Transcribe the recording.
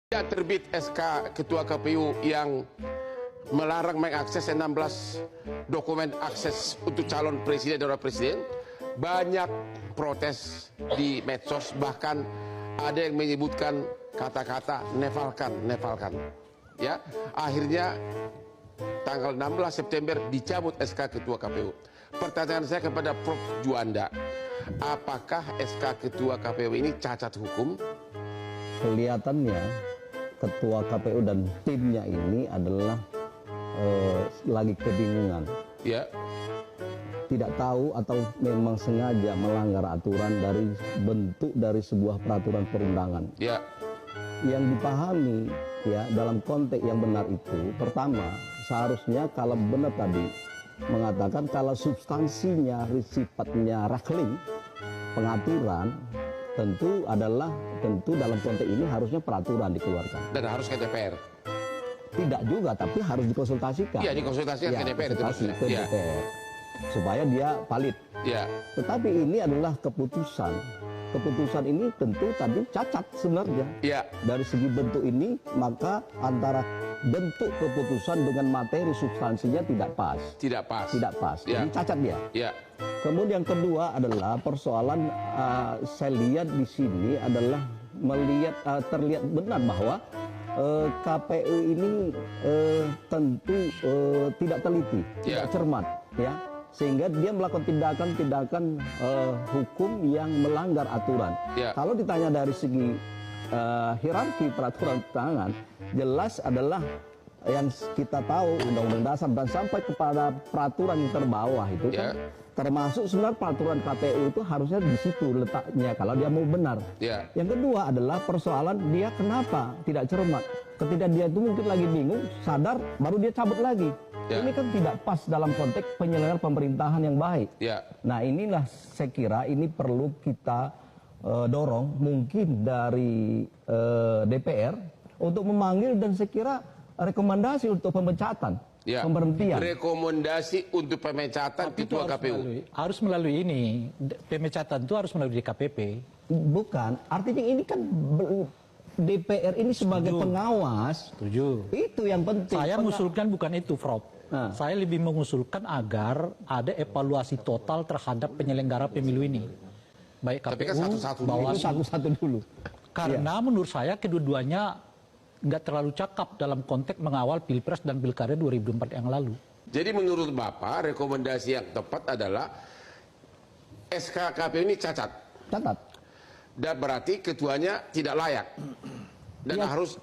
Tidak terbit SK Ketua KPU yang melarang mengakses 16 dokumen akses untuk calon presiden dan wakil presiden. Banyak protes di medsos, bahkan ada yang menyebutkan kata-kata nefalkan. Ya, akhirnya tanggal 16 September dicabut SK Ketua KPU. Pertanyaan saya kepada Prof. Juanda, apakah SK Ketua KPU ini cacat hukum? Kelihatannya Ketua KPU dan timnya ini adalah lagi kebingungan. Ya. Tidak tahu atau memang sengaja melanggar aturan dari bentuk dari sebuah peraturan perundangan. Ya. Yang dipahami ya dalam konteks yang benar itu, pertama seharusnya kalau benar tadi mengatakan kalau substansinya sifatnya rakling pengaturan, tentu dalam konteks ini harusnya peraturan dikeluarkan. Dan harus ke DPR. Tidak juga, tapi harus dikonsultasikan. Iya, dikonsultasikan ke DPR. Ke DPR supaya dia valid. Ya. Tetapi ini adalah keputusan. Keputusan ini tentu tadi cacat sebenarnya. Ya. Dari segi bentuk ini, maka antara bentuk keputusan dengan materi substansinya tidak pas. Tidak pas. Tidak pas. Ya. Ini cacat dia. Ya. Kemudian yang kedua adalah persoalan saya lihat di sini adalah terlihat benar bahwa KPU ini tentu tidak teliti, tidak cermat, ya, sehingga dia melakukan tindakan-tindakan hukum yang melanggar aturan. Ya. Kalau ditanya dari segi hierarki peraturan perundangan, jelas adalah yang kita tahu Undang-Undang Dasar dan sampai kepada peraturan yang terbawah itu kan, termasuk sebenarnya peraturan KPU itu harusnya di situ letaknya kalau dia mau benar. Ya. Yang kedua adalah persoalan dia kenapa tidak cermat. Ketika dia itu mungkin lagi bingung, sadar, baru dia cabut lagi. Ya. Ini kan tidak pas dalam konteks penyelenggaraan pemerintahan yang baik. Ya. Nah inilah saya kira ini perlu kita dorong mungkin dari DPR untuk memanggil dan saya kira rekomendasi untuk pemecatan, pemberhentian. Rekomendasi untuk pemecatan Ketua KPU. Harus melalui ini, pemecatan itu harus melalui DKPP. Bukan, artinya ini kan DPR ini sebagai pengawas. Setuju. Itu yang penting. Saya mengusulkan bukan itu, Prof. Saya lebih mengusulkan agar ada evaluasi total terhadap penyelenggara pemilu ini. Baik KPU, tapi kan satu-satu dulu. Karena menurut saya kedua-duanya nggak terlalu cakap dalam konteks mengawal Pilpres dan Pilkada 2004 yang lalu. Jadi menurut Bapak, rekomendasi yang tepat adalah SK KPU ini cacat. Cacat. Dan berarti ketuanya tidak layak. Dan harus